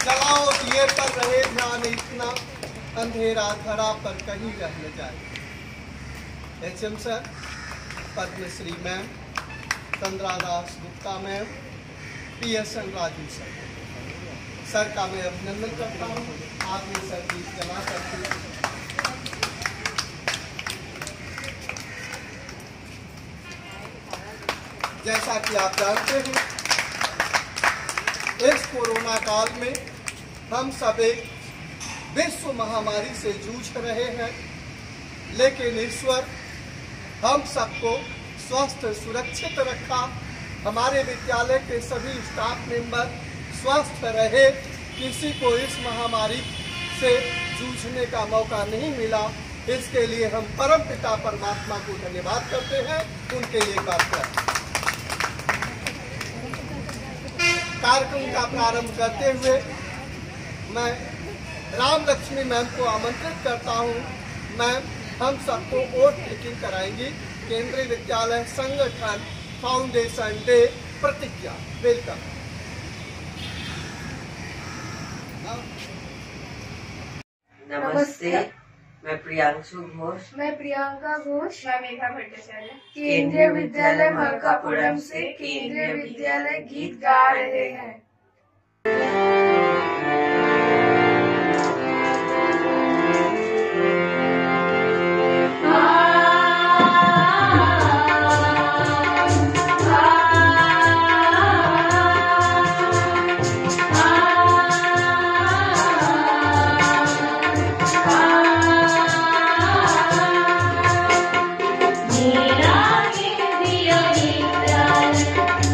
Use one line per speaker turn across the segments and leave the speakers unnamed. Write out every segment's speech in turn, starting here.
जलाओ दिए पर रहे ध्यान, इतना अंधेरा धरा पर कहीं रह न जाए। HM sir, Padmashri ma'am, Chandra Das Gupta ma'am, PSN Raju sir का मैं अभिनंदन करता हूँ। आपने सर की जमा करके जैसा कि आप जानते हैं, इस कोरोना काल में हम सब एक विश्व महामारी से जूझ रहे हैं, लेकिन ईश्वर हम सबको स्वस्थ सुरक्षित रखा। हमारे विद्यालय के सभी स्टाफ मेंबर स्वस्थ रहे, किसी को इस महामारी से जूझने का मौका नहीं मिला। इसके लिए हम परम पिता परमात्मा को धन्यवाद करते हैं, उनके लिए प्रार्थना। कार्यक्रम का प्रारंभ करते हुए मैं राम लक्ष्मी मैम को आमंत्रित करता हूं। मैम हम सबको ओट टेकिंग कराएंगी। केंद्रीय विद्यालय संगठन फाउंडेशन डे प्रतिज्ञा। वेलकम।
नमस्ते, मैं प्रियांशु घोष।
मैं प्रियंका घोष।
मैं मेघा भट्टाचार्य।
केंद्रीय विद्यालय मलकापुरम से केंद्रीय विद्यालय गीत गा रहे हैं।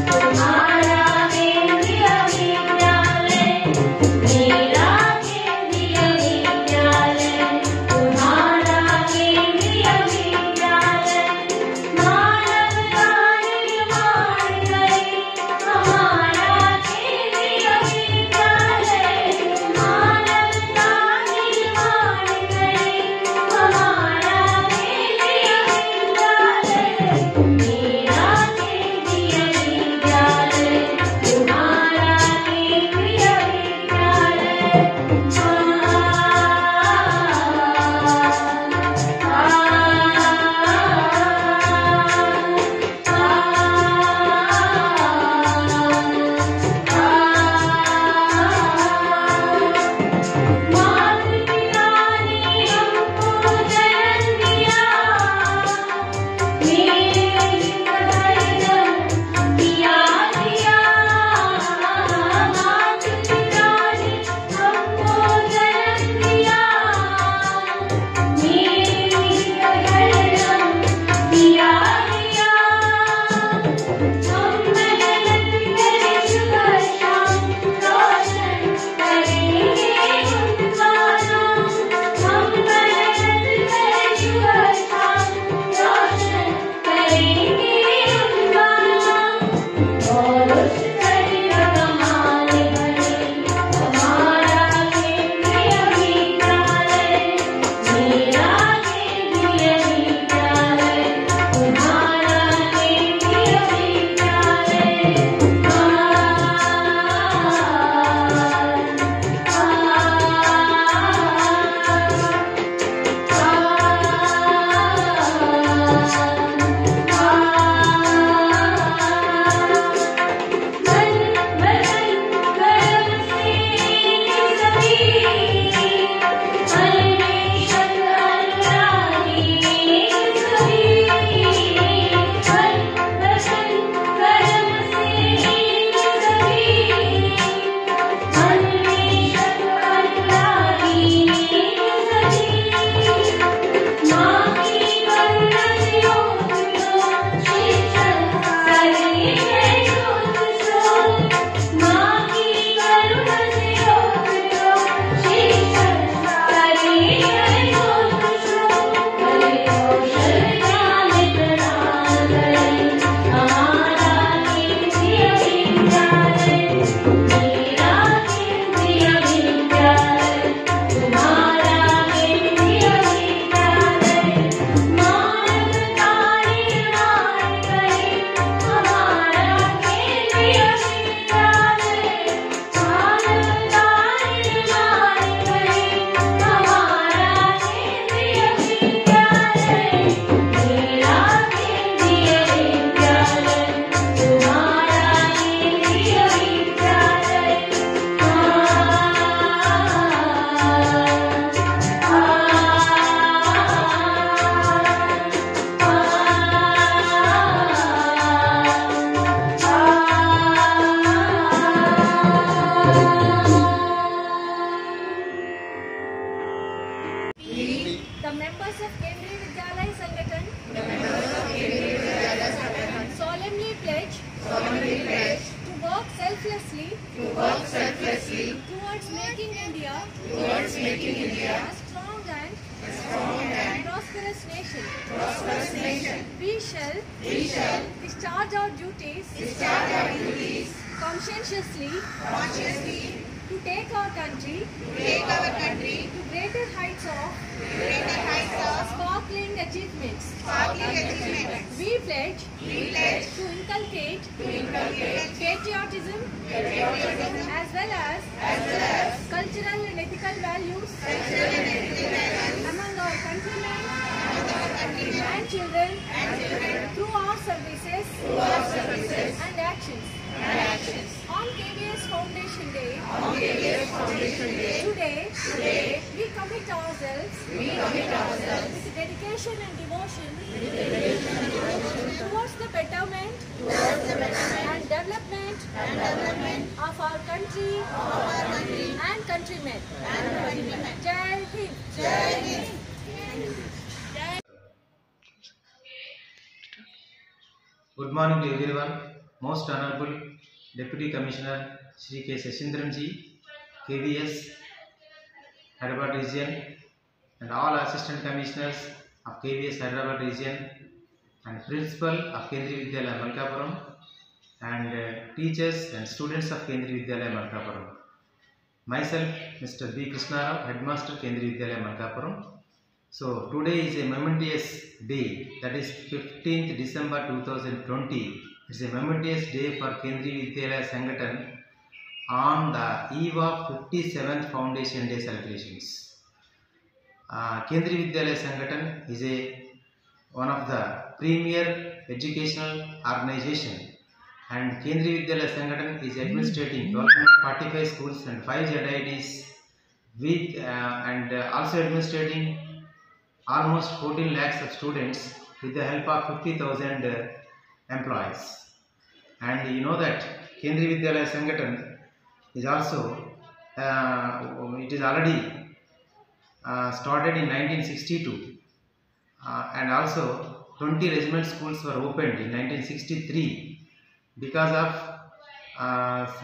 तुम्हारा केंद्रीय विद्यालय
towards making India a strong and prosperous nation. We shall discharge our duties conscientiously to take our country to greater heights of sparkling achievements. We pledge to inculcate patriotism as well as cultural and ethical values among our countrymen and children through our services and actions. On KVS Foundation Day, today, we commit ourselves with dedication and devotion towards the betterment and development of our country and countrymen. Jai Hind.
Good morning to everyone. Most Honorable Deputy Commissioner Shri K. Sashindran ji, KVS, Hyderabad Region, and all Assistant Commissioners of KVS Hyderabad Region, and Principal of Kendriya Vidyalaya Malkapuram, and teachers and students of Kendriya Vidyalaya Malkapuram. Myself, Mr. B. Krishnarao, Headmaster Kendriya Vidyalaya Malkapuram. So today is a momentous day, that is 15th December 2020. It's a momentous day for Kendriya Vidyalaya Sangathan on the eve of 57th Foundation Day celebrations. Kendriya Vidyalaya Sangathan is one of the premier educational organization, and Kendriya Vidyalaya Sangathan is administrating 45 schools and 5 ZIDs with and also administrating almost 14 lakhs of students with the help of 50,000 employees. And you know that Kendriya Vidyalaya Sangathan is also it is already started in 1962, and also 20 regiment schools were opened in 1963 because of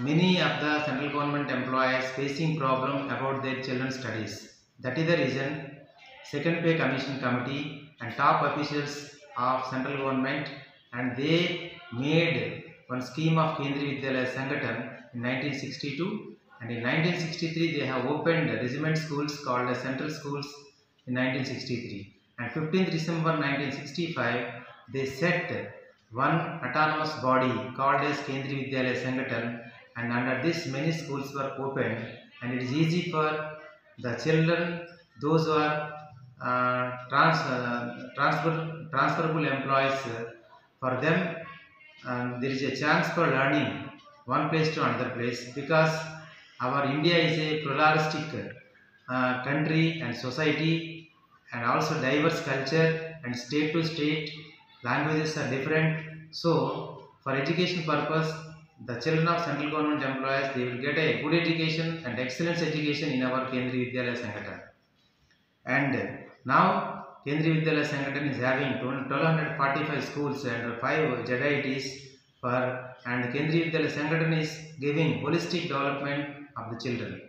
many of the central government employees facing problem about their children's studies. That is the reason Second Pay Commission Committee and top officials of central government, and they made one scheme of Kendriya Vidyalaya Sangathan in 1962, and in 1963 they have opened regiment schools called as central schools in 1963, and 15th December 1965 they set one autonomous body called as Kendriya Vidyalaya Sangathan, and under this many schools were opened, and it is easy for the children, those who are transferable employees, for them there is a chance for learning one place to another place, because our India is a pluralistic country and society, and also diverse culture, and state to state languages are different. So for education purpose, the children of central government employees, they will get a good education and excellence education in our Kendriya Vidyalaya Sangathan. And now Kendriya Vidyalaya Sangathan is having 1245 schools and 5 ZITs for, and Kendriya Vidyalaya Sangathan is giving holistic development of the children.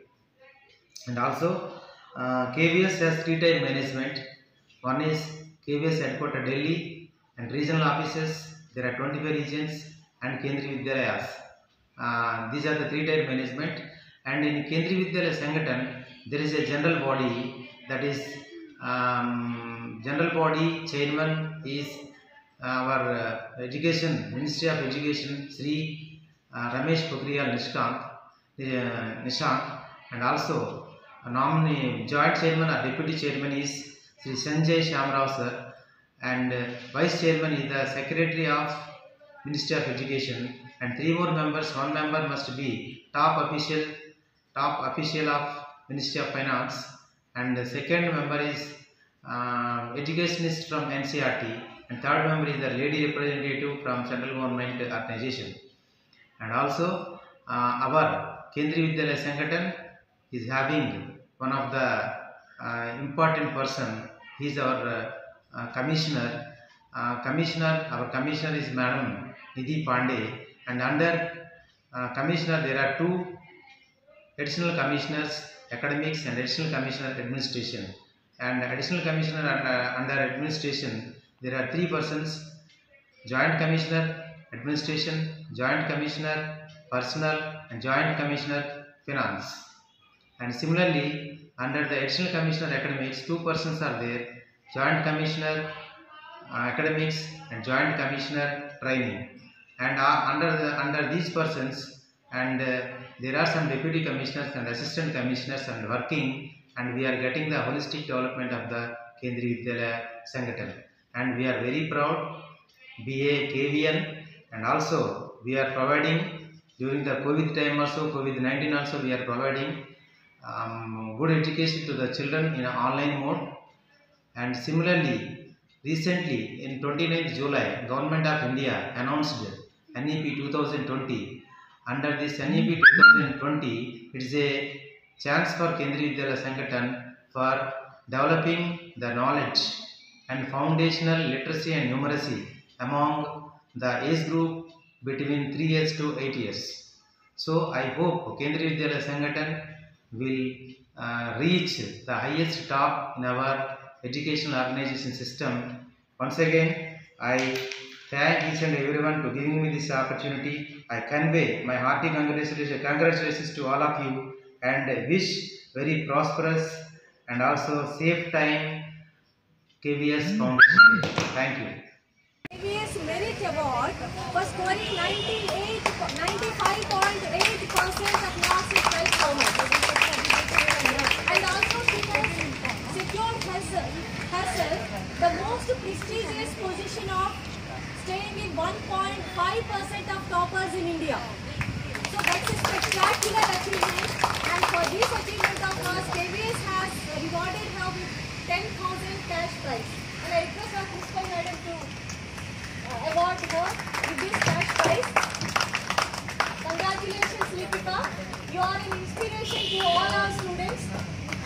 And also KVS has 3-tier management. One is KVS headquarters Delhi, and regional offices, there are 25 regions, and Kendriya Vidyalayas. These are the 3-tier management. And in Kendriya Vidyalaya Sangathan there is a general body, that is general body chairman is our Education, Ministry of Education, Sri Ramesh Pokhriyal Nishank, and also nominee joint chairman or deputy chairman is Sri Sanjay Shamrao sir, and vice chairman is the secretary of Ministry of Education, and 3 more members. One member must be top official of Ministry of Finance, and the second member is educationist from NCERT, and third member is the lady representative from central government organization. And also our Kendriya Vidyalaya Sangathan is having one of the important person. He is our commissioner. Our commissioner is Madam Nidhi Pandey, and under commissioner, there are two additional commissioners academics and additional commissioner administration. And additional commissioner under administration, there are 3 persons: joint commissioner administration, joint commissioner personnel, and joint commissioner finance. And similarly, under the additional commissioner academics, 2 persons are there: joint commissioner academics and joint commissioner training. And under these persons, and there are some deputy commissioners and assistant commissioners and working, and we are getting the holistic development of the Kendriya Vidyalaya Sangathan. And we are very proud BA KVN, and also we are providing during the COVID time also, COVID-19 also, we are providing good education to the children in an online mode. And similarly, recently in 29th July, Government of India announced NEP 2020. Under this NEP 2020, it is a chance for Kendriya Vidyalaya Sangathan for developing the knowledge and foundational literacy and numeracy among the age group between 3 years to 8 years. So I hope Kendriya Vidyalaya Sangathan will reach the highest top in our educational organization system. Once again, I thank each and everyone to giving me this opportunity. I convey my hearty congratulations to all of you, and wish very prosperous and also safe time KVS Foundation. Thank you.
KVS Merit Award for scoring 95.8% of marks in 12th commerce. And also she has secured herself the most prestigious position of staying in 1.5% of toppers in India. So that's a spectacular achievement, and for this achievement of hers, KVS has rewarded her with 10,000 cash prize. And I request our principal madam to award her with this cash prize. Congratulations, Lipika. You are an inspiration to all our students,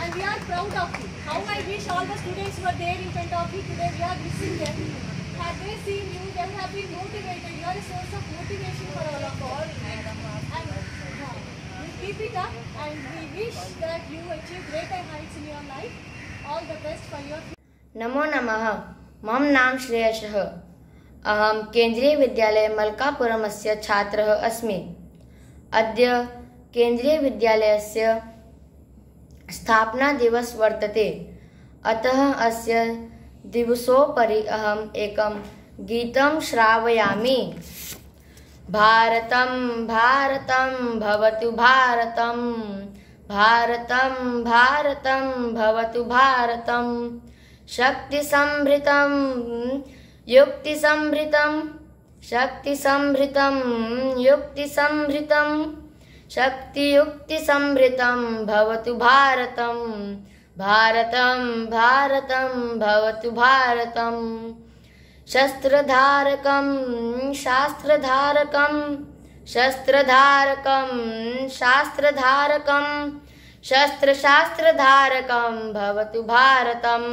and we are proud of you. How I wish all the students were there in front of you today. We are missing them. Had they seen you, they would have been motivated. You are a source of motivation for all of us. And we keep it up, and we wish that you achieve greater heights in your life. All the best for your future.
नमो नमः। मम नाम श्रेयसः। अहं केन्द्रीय विद्यालय मलकापुरमस्य छात्रः अस्मि। अद्य केन्द्रीय विद्यालयस्य स्थापना दिवस वर्तते, अतः अस्य दिवसोपरि अहम् एकं गीतं श्रावयामि। भारतं भारतं भवतु भारतं, भारतं भारतं भवतु भारतं, शक्तिसंभृतं युक्तिसंभृतं, शक्तिसंभृतं युक्तिसंभृतं, शक्तियुक्तिसंभृतं भवतु भारतं, भारतं भारतं भवतु भारतं, शस्त्रधारकं शास्त्रधारकं, शस्त्रधारकं शास्त्रधारकं, शस्त्रशास्त्रधारकं भवतु भारतं,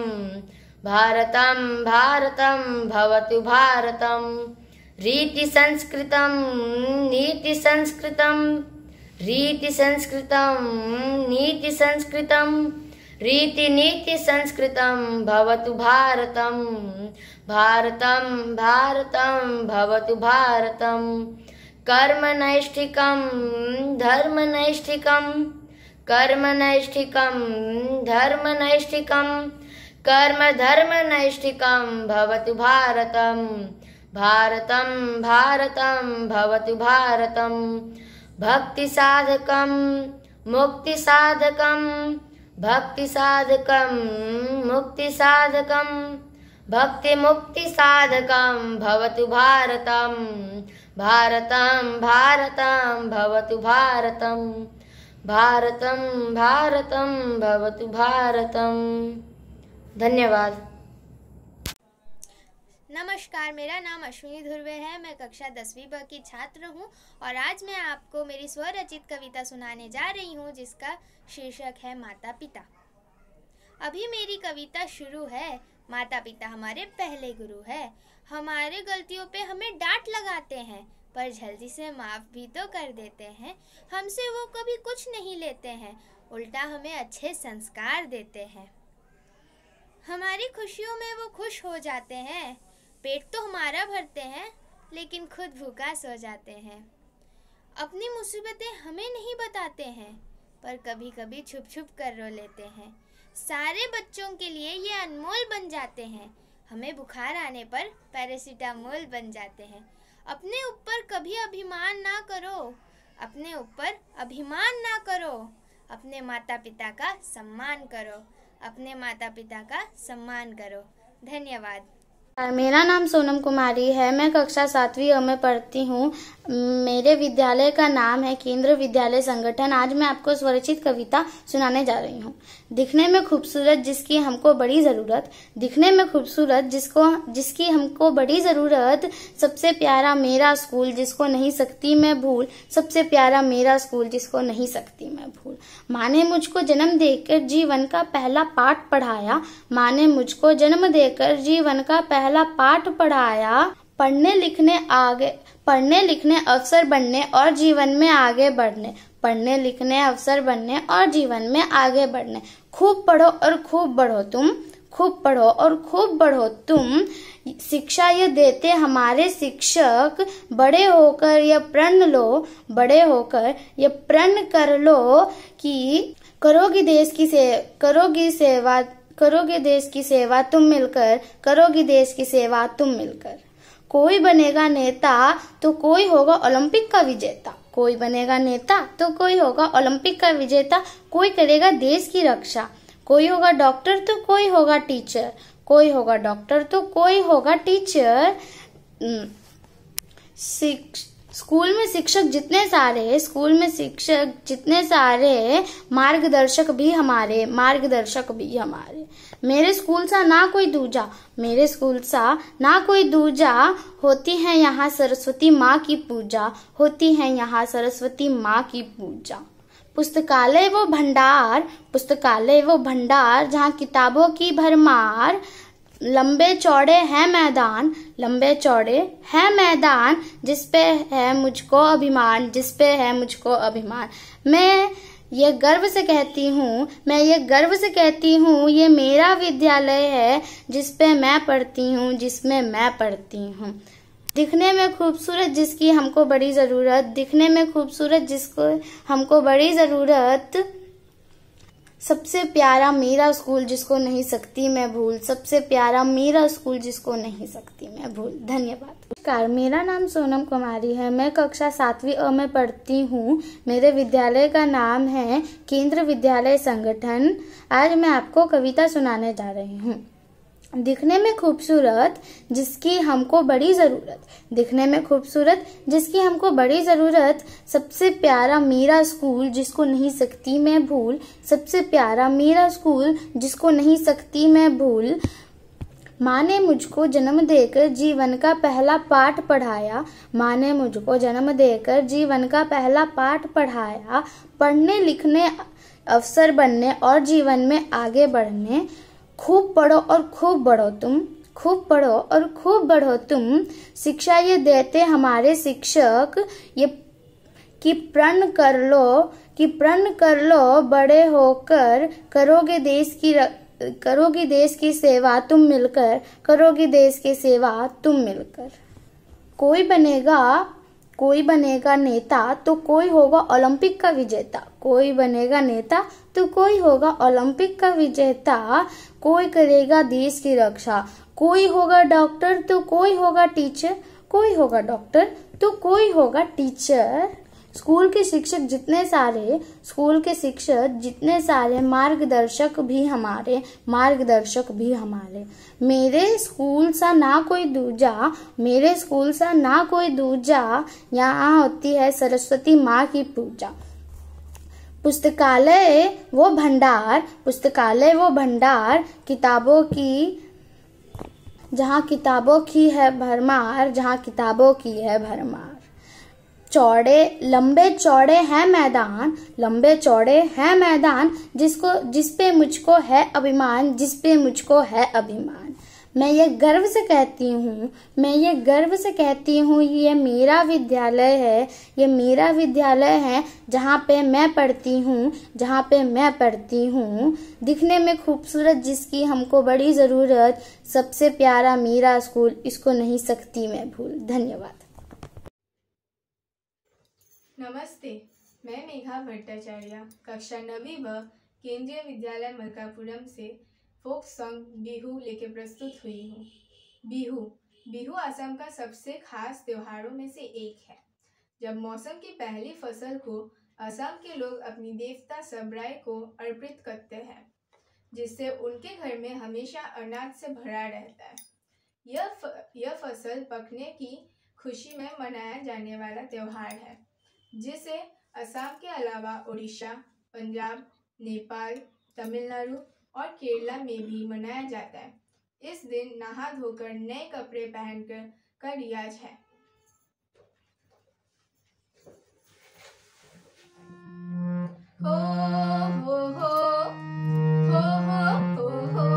भारतं भारतं भवतु भारतं, रीतिसंस्कृतं नीतिसंस्कृतं, रीतिसंस्कृतं नीतिसंस्कृतं, रीतिनीतिसंस्कृतं भवतु भारतं, भारतं भारतं भवतु भारतं, कर्मनैष्ठिकं धर्मनैष्ठिकं, कर्मनैष्ठिकं धर्मनैष्ठिकं, कर्मधर्मनैष्ठिकं भवतु भारतं, भारतं भारतं भवतु भारतं, भक्तिसाधकं मुक्तिसाधकं, भक्तिसाधकं मुक्तिसाधकं, भक्तिमुक्तिसाधकं भवतु भारतं, भारतं भारतं भवतु भारतं, भारतं भारतं भवतु भारतं। धन्यवाद।
नमस्कार, मेरा नाम अश्विनी ध्रुवे है। मैं कक्षा 10वीं ब की छात्र हूँ और आज मैं आपको मेरी स्वरचित कविता सुनाने जा रही हूँ, जिसका शीर्षक है माता पिता। अभी मेरी कविता शुरू है। माता पिता हमारे पहले गुरु है। हमारे गलतियों पे हमें डांट लगाते हैं, पर जल्दी से माफ़ भी तो कर देते हैं। हमसे वो कभी कुछ नहीं लेते हैं, उल्टा हमें अच्छे संस्कार देते हैं। हमारी खुशियों में वो खुश हो जाते हैं। पेट तो हमारा भरते हैं, लेकिन खुद भूखा सो जाते हैं। अपनी मुसीबतें हमें नहीं बताते हैं, पर कभी कभी छुप छुप कर रो लेते हैं। सारे बच्चों के लिए ये अनमोल बन जाते हैं। हमें बुखार आने पर पैरासीटामोल बन जाते हैं। अपने ऊपर कभी अभिमान ना करो, अपने ऊपर अभिमान ना करो। अपने माता पिता का सम्मान करो, अपने माता पिता का सम्मान करो। धन्यवाद।
मेरा नाम सोनम कुमारी है। मैं कक्षा 7वीं अ में पढ़ती हूँ। मेरे विद्यालय का नाम है केंद्र विद्यालय संगठन। आज मैं आपको स्वरचित कविता सुनाने जा रही हूँ। दिखने में खूबसूरत जिसकी हमको बड़ी ज़रूरत, दिखने में खूबसूरत जिसकी हमको बड़ी ज़रूरत, सबसे प्यारा मेरा स्कूल जिसको नहीं सकती मैं भूल, सबसे प्यारा मेरा स्कूल जिसको नहीं सकती मैं भूल। माँ ने मुझको जन्म देकर जीवन का पहला पाठ पढ़ाया, माँ ने मुझको जन्म देकर जीवन का पहला पाठ पढ़ाया। पढ़ने लिखने अवसर बनने और जीवन में आगे बढ़ने, पढ़ने लिखने अवसर बनने और जीवन में आगे बढ़ने। खूब पढ़ो और खूब बढ़ो तुम, खूब पढ़ो और खूब बढ़ो तुम। शिक्षा ये देते हमारे शिक्षक, बड़े होकर ये प्रण लो, बड़े होकर ये प्रण कर लो कि करोगी देश की सेवा तुम मिलकर, करोगी देश की सेवा तुम मिलकर। कोई बनेगा नेता तो कोई होगा ओलंपिक का विजेता, कोई बनेगा नेता तो कोई होगा ओलंपिक का विजेता। कोई करेगा देश की रक्षा, कोई होगा डॉक्टर तो कोई होगा टीचर, कोई होगा डॉक्टर तो कोई होगा टीचर। स्कूल में शिक्षक जितने सारे, मार्गदर्शक भी हमारे। मेरे स्कूल सा ना कोई दूजा, मेरे स्कूल सा ना कोई दूजा। होती है यहाँ सरस्वती माँ की पूजा, होती है यहाँ सरस्वती माँ की पूजा। पुस्तकालय वो भंडार जहाँ किताबों की भरमार। लंबे चौड़े हैं मैदान, जिसपे है मुझको अभिमान। मैं ये गर्व से कहती हूँ, ये मेरा विद्यालय है जिसमें मैं पढ़ती हूँ। दिखने में खूबसूरत जिसकी हमको बड़ी ज़रूरत, दिखने में खूबसूरत जिसको हमको बड़ी ज़रूरत। सबसे प्यारा मेरा स्कूल जिसको नहीं सकती मैं भूल, सबसे प्यारा मेरा स्कूल जिसको नहीं सकती मैं भूल। धन्यवाद। नमस्कार, मेरा नाम सोनम कुमारी है। मैं कक्षा 7वीं अ में पढ़ती हूँ। मेरे विद्यालय का नाम है केंद्र विद्यालय संगठन। आज मैं आपको कविता सुनाने जा रही हूँ। दिखने में खूबसूरत जिसकी हमको बड़ी ज़रूरत, दिखने में खूबसूरत जिसकी हमको बड़ी ज़रूरत। सबसे प्यारा मेरा स्कूल जिसको नहीं सकती मैं भूल, सबसे प्यारा मेरा स्कूल जिसको नहीं सकती मैं भूल। माँ ने मुझको जन्म देकर जीवन का पहला पाठ पढ़ाया, माँ ने मुझको जन्म देकर जीवन का पहला पाठ पढ़ाया। पढ़ने लिखने अवसर बनने और जीवन में आगे बढ़ने। खूब पढ़ो और खूब बढ़ो तुम, खूब पढ़ो और खूब बढ़ो तुम। शिक्षा ये देते हमारे शिक्षक, ये कि प्रण कर लो बड़े होकर, करोगे देश की सेवा तुम मिलकर, करोगे देश की सेवा तुम मिलकर। कोई बनेगा नेता तो कोई होगा ओलंपिक का विजेता, कोई बनेगा नेता तो कोई होगा ओलंपिक का विजेता। कोई करेगा देश की रक्षा, कोई होगा डॉक्टर तो कोई होगा टीचर, कोई होगा डॉक्टर तो कोई होगा टीचर। स्कूल के शिक्षक जितने सारे, मार्गदर्शक भी हमारे। मेरे स्कूल सा ना कोई दूजा, यहाँ होती है सरस्वती माँ की पूजा। पुस्तकालय वो भंडार, किताबों की जहाँ किताबों की है भरमार। लंबे चौड़े हैं मैदान, जिसपे मुझको है अभिमान। मैं ये गर्व से कहती हूँ ये मेरा विद्यालय है, ये मेरा विद्यालय है जहाँ पे मैं पढ़ती हूँ। दिखने में खूबसूरत जिसकी हमको बड़ी जरूरत, सबसे प्यारा मेरा स्कूल, इसको नहीं सकती मैं भूल। धन्यवाद।
नमस्ते, मैं मेघा भट्टाचार्य कक्षा 9वीं व केंद्रीय विद्यालय मलकापुरम से फोक सॉन्ग बिहू लेके प्रस्तुत हुई हूँ। बिहू असम का सबसे खास त्योहारों में से एक है। जब मौसम की पहली फसल को असम के लोग अपनी देवता सबराय को अर्पित करते हैं, जिससे उनके घर में हमेशा अनाज से भरा रहता है। यह फसल पकने की खुशी में मनाया जाने वाला त्योहार है, जिसे असम के अलावा उड़ीसा, पंजाब, नेपाल, तमिलनाडु और केरला में भी मनाया जाता है। इस दिन नहा धोकर नए कपड़े पहनकर का रियाज है। हो हो हो हो हो हो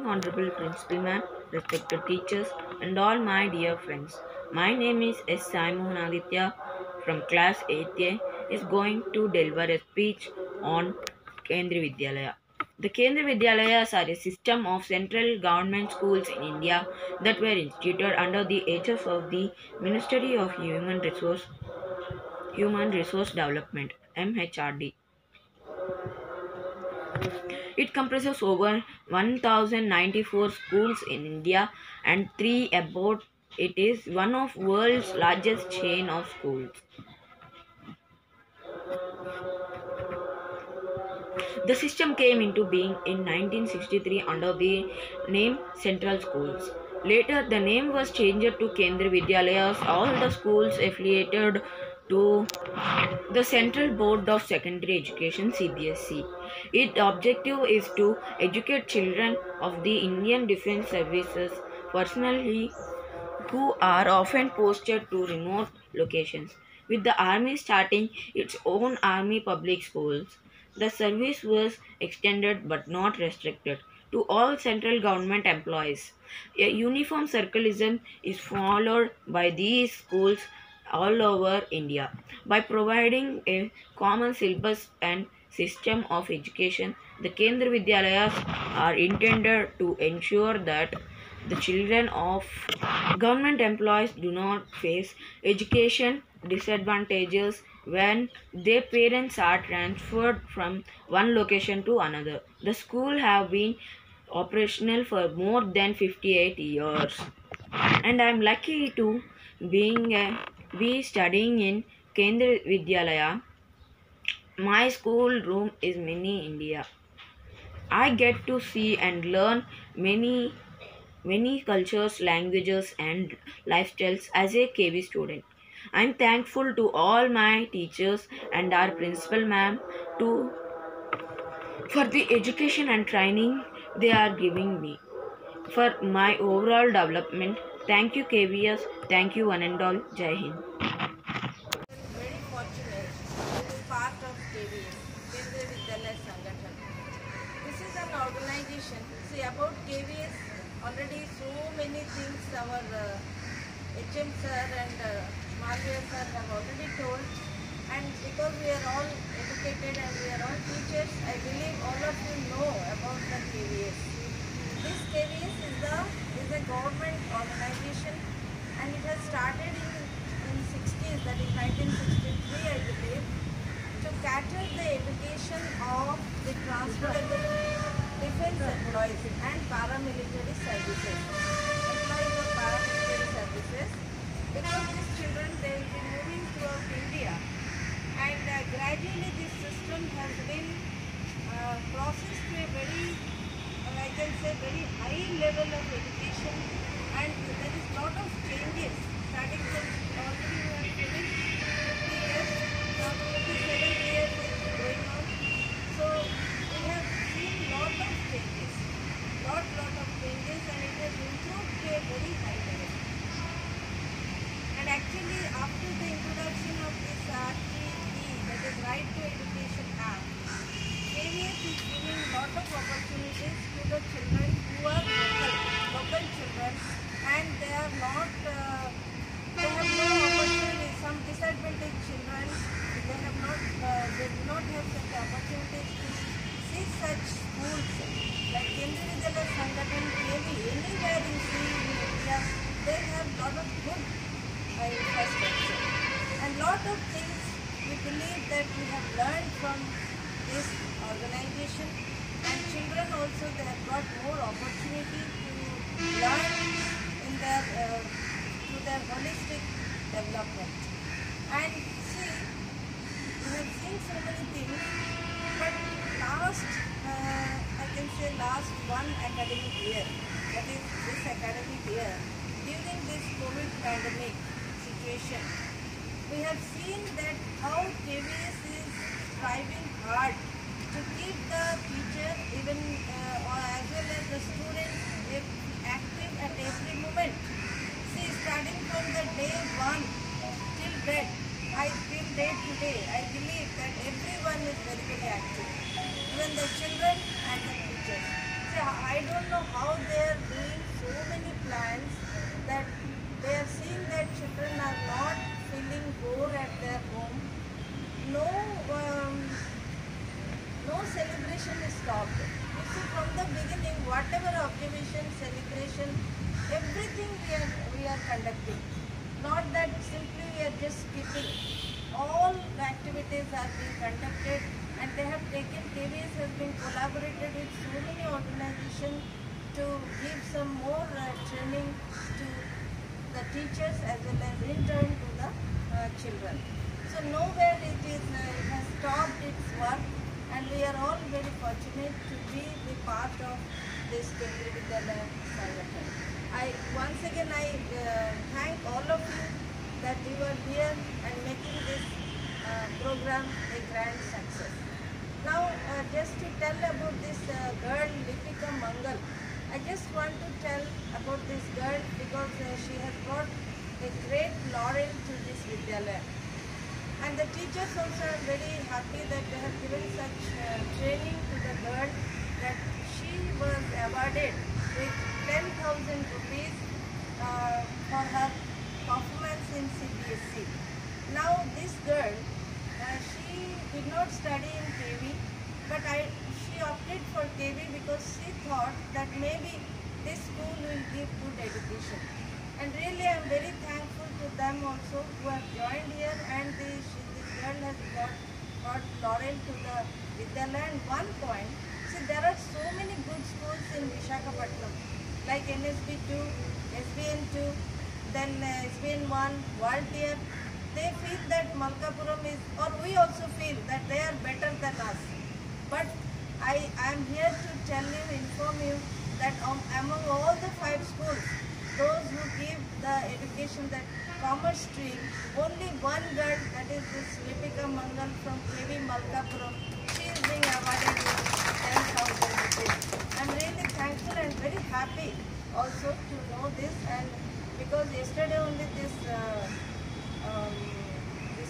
Honorable Principal Ma'am, respected teachers, and all my dear friends. My name is S. Sai Mohan Aditya from class 8A is going to deliver a speech on Kendriya Vidyalaya. The Kendriya Vidyalayas are a system of central government schools in India that were instituted under the aegis of the Ministry of Human Resource Development (MHRD). It comprises over 1094 schools in India and 3 about it is one of world's largest chain of schools. The system came into being in 1963 under the name Central Schools. Later, the name was changed to Kendriya Vidyalayas, all the schools affiliated to the Central Board of Secondary Education (CBSE). Its objective is to educate children of the Indian Defence Services personnel who are often posted to remote locations. With the Army starting its own Army public schools, the service was extended but not restricted to all central government employees. A uniform circularism is followed by these schools all over India. By providing a common syllabus and system of education, the Kendriya Vidyalayas are intended to ensure that the children of government employees do not face education disadvantages when their parents are transferred from one location to another. The school have been operational for more than 58 years, and I am lucky to be studying in Kendriya Vidyalaya. My school room is mini India. I get to see and learn many cultures, languages, and lifestyles as a KV student. I'm thankful to all my teachers and our principal ma'am for the education and training they are giving me for my overall development. Thank you KVS. Thank you one and all. Jai Hind.
Very fortunate to be part of KVS, Kendriya Vidyalaya Sangathan. This is an organization. See, about KVS, already so many things our HM sir and Malviya sir have already told, and because we are all educated and we are all teachers, I believe all of you know about the KVS. This KVS is a government organization, and it has started in 60s, that is 1963 I believe, to cater the education of the transferable defense employees and paramilitary services. Employees of paramilitary services, because these children, they will be moving throughout India, and gradually this system has been processed to a very, I can say, very high level of education, and there is lot of changes starting from already we have finished 50 years, now 57 years is going on. So we have seen lot of changes, and it has improved to a very high level. And actually, after the introduction of this RTE, that is Right to Education Act, KVS is giving lot of opportunities to the children who are local children, and they are not, they have no opportunities. Some disadvantaged children, they do not have such opportunities to see such schools like Kendriya Vidyalaya Sangathan, KV, anywhere you see in India, they have lot of good infrastructure and lot of things we believe that we have learned from this organization, and children also, they have got more opportunity to learn in their to their holistic development. And see, we have seen so many things, but last I can say last one academic year, that is this academic year, during this COVID pandemic situation, we have seen that how KVS is striving hard to keep the teacher even as well as the students active at every moment. See, starting from the day one till date, today, I believe that everyone is very, very active, even the children and the teachers. See, I don't know how they are doing so many plans that they are seeing that children are not feeling bored at their home. No celebration is stopped. You see, from the beginning, whatever observation, celebration, everything we are conducting. Not that simply we are just skipping. All the activities are being conducted, and they have taken, KVS has been collaborated with so many organizations to give some more training to the teachers as well as in turn to the children. So nowhere it has stopped its work, and we are all very fortunate to be the part of this Kendriya Vidyalaya Sangathan. Once again I thank all of you that you are here and making this program a grand success. Now just to tell about this girl Lipika Mangal, I just want to tell about this girl because she has brought a great laurel to this Vidyalaya. And the teachers also are very happy that they have given such training to the girl that she was awarded with 10,000 rupees for her performance in CBSE. Now this girl, she did not study in KV, but she opted for KV because she thought that maybe this school will give good education. And really I am very thankful to them also who have joined here, and this girl has got laurel to the Vidyalaya. And one point, see, there are so many good schools in Visakhapatnam like NSB 2, SBN 2, then SBN 1, Valtier. They feel that Malkapuram is, or we also feel that they are better than us. But I am here to tell you, inform you that among all the 5 schools, those who give the education, that commerce stream, only one girl, that is this Lipika Mangal from KV Malkapuram, she is being awarded with 10,000 rupees. I am really thankful and very happy also to know this, and because yesterday only this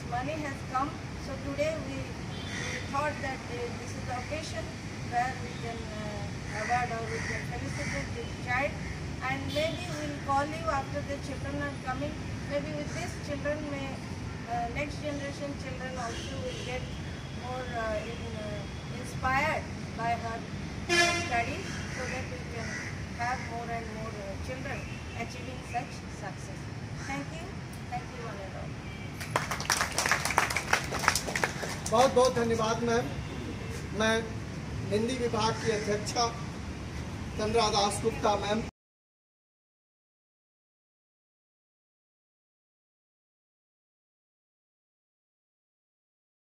money has come, so today we thought that this is the occasion where we can award or we can felicitate this child. And maybe we will call you after the children are coming. Maybe with these children, next generation children also will get more inspired by her studies, so that we can have more and more children achieving such success. Thank you one and all.
बहुत बहुत धन्यवाद ma'am. मैं हिंदी विभाग की अध्यक्षा Chandra Das Gupta ma'am